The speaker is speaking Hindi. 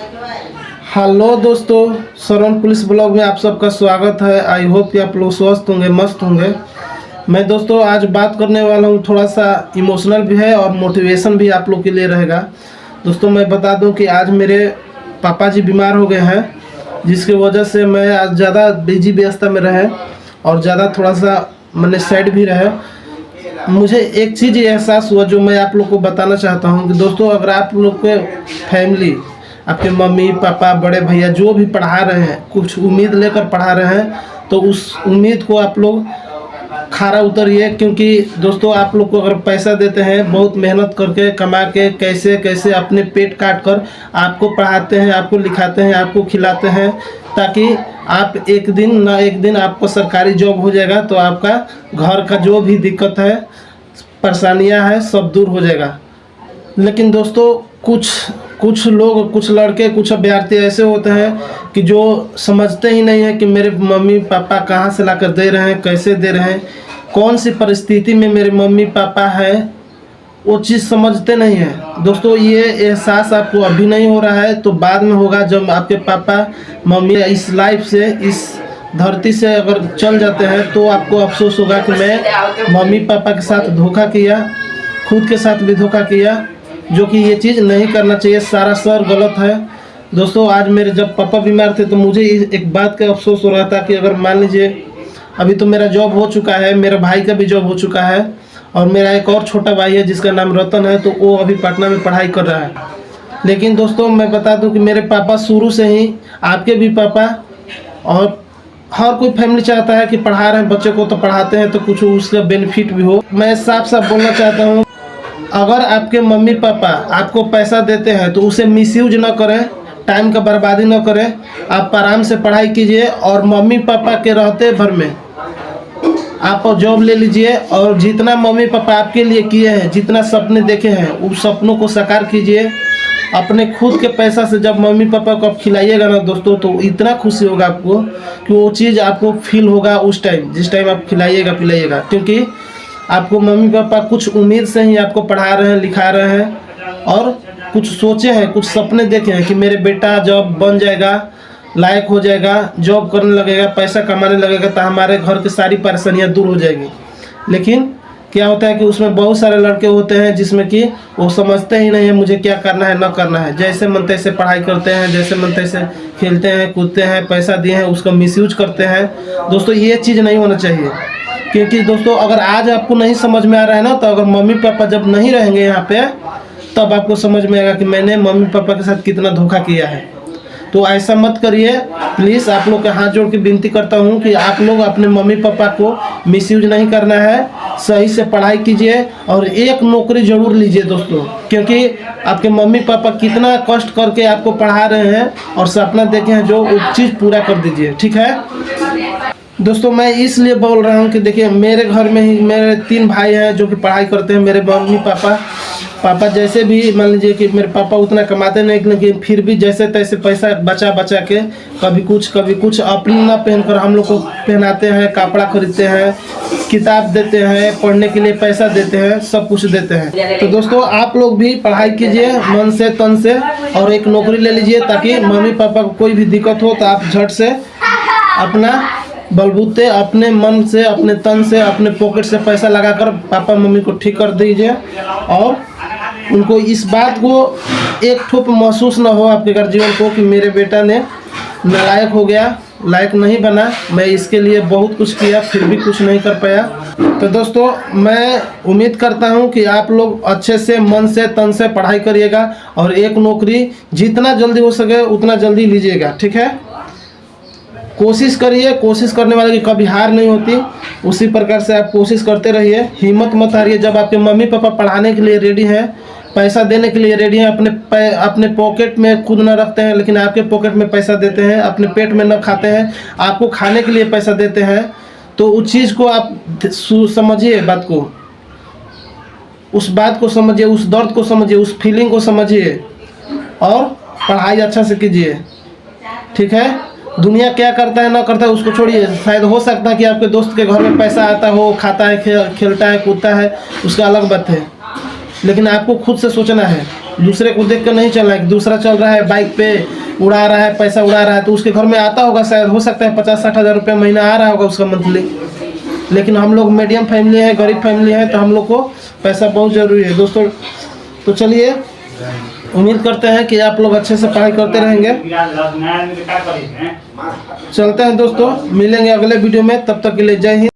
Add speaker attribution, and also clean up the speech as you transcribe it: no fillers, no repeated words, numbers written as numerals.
Speaker 1: हेलो दोस्तों, सरवन पुलिस ब्लॉग में आप सबका स्वागत है। आई होप कि आप लोग स्वस्थ होंगे, मस्त होंगे। मैं दोस्तों आज बात करने वाला हूँ, थोड़ा सा इमोशनल भी है और मोटिवेशन भी आप लोग के लिए रहेगा। दोस्तों मैं बता दूं कि आज मेरे पापा जी बीमार हो गए हैं, जिसकी वजह से मैं आज ज़्यादा बिजी व्यस्तता में रहे और ज़्यादा थोड़ा सा मैंने सैड भी रहे। मुझे एक चीज़ एहसास हुआ जो मैं आप लोग को बताना चाहता हूँ कि दोस्तों अगर आप लोग के फैमिली, आपके मम्मी पापा बड़े भैया जो भी पढ़ा रहे हैं, कुछ उम्मीद लेकर पढ़ा रहे हैं, तो उस उम्मीद को आप लोग खारा उतरिए। क्योंकि दोस्तों आप लोग को अगर पैसा देते हैं, बहुत मेहनत करके कमा के कैसे कैसे अपने पेट काट कर आपको पढ़ाते हैं, आपको लिखाते हैं, आपको खिलाते हैं, ताकि आप एक दिन ना एक दिन आपको सरकारी जॉब हो जाएगा तो आपका घर का जो भी दिक्कत है, परेशानियां हैं, सब दूर हो जाएगा। लेकिन दोस्तों कुछ लोग, कुछ लड़के, कुछ अभ्यर्थी ऐसे होते हैं कि जो समझते ही नहीं है कि मेरे मम्मी पापा कहाँ से लाकर दे रहे हैं, कैसे दे रहे हैं, कौन सी परिस्थिति में मेरे मम्मी पापा हैं, वो चीज़ समझते नहीं हैं। दोस्तों ये एहसास आपको अभी नहीं हो रहा है तो बाद में होगा, जब आपके पापा मम्मी इस लाइफ से, इस धरती से अगर चल जाते हैं तो आपको अफसोस होगा कि मैं मम्मी पापा के साथ धोखा किया, खुद के साथ भी धोखा किया, जो कि ये चीज़ नहीं करना चाहिए। सारा सर गलत है। दोस्तों आज मेरे जब पापा बीमार थे तो मुझे एक बात का अफसोस हो रहा था कि अगर मान लीजिए अभी तो मेरा जॉब हो चुका है, मेरे भाई का भी जॉब हो चुका है और मेरा एक और छोटा भाई है जिसका नाम रतन है, तो वो अभी पटना में पढ़ाई कर रहा है। लेकिन दोस्तों मैं बता दूं कि मेरे पापा शुरू से ही, आपके भी पापा और हर कोई फैमिली चाहता है कि पढ़ा रहे हैं बच्चे को तो पढ़ाते हैं तो कुछ उसका बेनिफिट भी हो। मैं साफ साफ बोलना चाहता हूँ, अगर आपके मम्मी पापा आपको पैसा देते हैं तो उसे मिसयूज न करें, टाइम का बर्बादी न करें। आप आराम से पढ़ाई कीजिए और मम्मी पापा के रहते भर में आप जॉब ले लीजिए और जितना मम्मी पापा आपके लिए किए हैं, जितना सपने देखे हैं, उस सपनों को साकार कीजिए। अपने खुद के पैसा से जब मम्मी पापा को आप खिलाइएगा ना दोस्तों, तो इतना खुशी होगा आपको कि वो चीज़ आपको फील होगा उस टाइम, जिस टाइम आप खिलाइएगा पिलाइएगा। क्योंकि आपको मम्मी पापा कुछ उम्मीद से ही आपको पढ़ा रहे हैं, लिखा रहे हैं और कुछ सोचे हैं, कुछ सपने देखे हैं कि मेरे बेटा जब बन जाएगा, लायक हो जाएगा, जॉब करने लगेगा, पैसा कमाने लगेगा तो हमारे घर की सारी परेशानियां दूर हो जाएगी। लेकिन क्या होता है कि उसमें बहुत सारे लड़के होते हैं जिसमें कि वो समझते ही नहीं है मुझे क्या करना है, न करना है। जैसे मन तैसे पढ़ाई करते हैं, जैसे मन तैसे खेलते हैं, कूदते हैं, पैसा दिए हैं उसका मिसयूज करते हैं। दोस्तों ये चीज़ नहीं होना चाहिए। क्योंकि दोस्तों अगर आज आपको नहीं समझ में आ रहा है ना, तो अगर मम्मी पापा जब नहीं रहेंगे यहाँ पे तब आपको समझ में आएगा कि मैंने मम्मी पापा के साथ कितना धोखा किया है। तो ऐसा मत करिए प्लीज़। आप लोग के हाथ जोड़ के विनती करता हूँ कि आप लोग अपने मम्मी पापा को मिसयूज नहीं करना है, सही से पढ़ाई कीजिए और एक नौकरी जरूर लीजिए दोस्तों। क्योंकि आपके मम्मी पापा कितना कष्ट करके आपको पढ़ा रहे हैं और सपना देखे हैं, जो वो चीज़ पूरा कर दीजिए, ठीक है दोस्तों। मैं इसलिए बोल रहा हूँ कि देखिए मेरे घर में ही मेरे 3 भाई हैं जो कि पढ़ाई करते हैं। मेरे मम्मी पापा जैसे भी, मान लीजिए कि मेरे पापा उतना कमाते नहीं, लेकिन फिर भी जैसे तैसे पैसा बचा के कभी कुछ अपना पहनकर हम लोग को पहनाते हैं, कपड़ा खरीदते हैं, किताब देते हैं, पढ़ने के लिए पैसा देते हैं, सब कुछ देते हैं। तो दोस्तों आप लोग भी पढ़ाई कीजिए मन से तन से और एक नौकरी ले लीजिए, ताकि मम्मी पापा को कोई भी दिक्कत हो तो आप झट से अपना बलबूते, अपने मन से, अपने तन से, अपने पॉकेट से पैसा लगाकर पापा मम्मी को ठीक कर दीजिए और उनको इस बात को एक ठोप महसूस ना हो आपके गार्जियन को कि मेरे बेटा ने नालायक हो गया, लायक नहीं बना, मैं इसके लिए बहुत कुछ किया फिर भी कुछ नहीं कर पाया। तो दोस्तों मैं उम्मीद करता हूं कि आप लोग अच्छे से मन से तन से पढ़ाई करिएगा और एक नौकरी जितना जल्दी हो सके उतना जल्दी लीजिएगा, ठीक है। कोशिश करिए, कोशिश करने वाले की कभी हार नहीं होती। उसी प्रकार से आप कोशिश करते रहिए, हिम्मत मत हारिए। जब आपके मम्मी पापा पढ़ाने के लिए रेडी हैं, पैसा देने के लिए रेडी हैं, अपने पॉकेट में खुद न रखते हैं लेकिन आपके पॉकेट में पैसा देते हैं, अपने पेट में न खाते हैं, आपको खाने के लिए पैसा देते हैं, तो उस चीज़ को आप समझिए, बात को, उस बात को समझिए, उस दर्द को समझिए, उस फीलिंग को समझिए और पढ़ाई अच्छा से कीजिए, ठीक है। दुनिया क्या करता है ना करता है उसको छोड़िए। शायद हो सकता है कि आपके दोस्त के घर में पैसा आता हो, खाता है, खेलता है, कूदता है, उसका अलग बात है, लेकिन आपको खुद से सोचना है। दूसरे को देख कर नहीं चलना है कि दूसरा चल रहा है बाइक पे, उड़ा रहा है, पैसा उड़ा रहा है, तो उसके घर में आता होगा शायद, हो सकता है 50-60 हज़ार रुपये महीना आ रहा होगा उसका मंथली। लेकिन हम लोग मीडियम फैमिली है, गरीब फैमिली है, तो हम लोग को पैसा बहुत ज़रूरी है दोस्तों। तो चलिए, उम्मीद करते हैं कि आप लोग अच्छे से पढ़ाई करते रहेंगे। चलते हैं दोस्तों, मिलेंगे अगले वीडियो में, तब तक के लिए जय हिंद।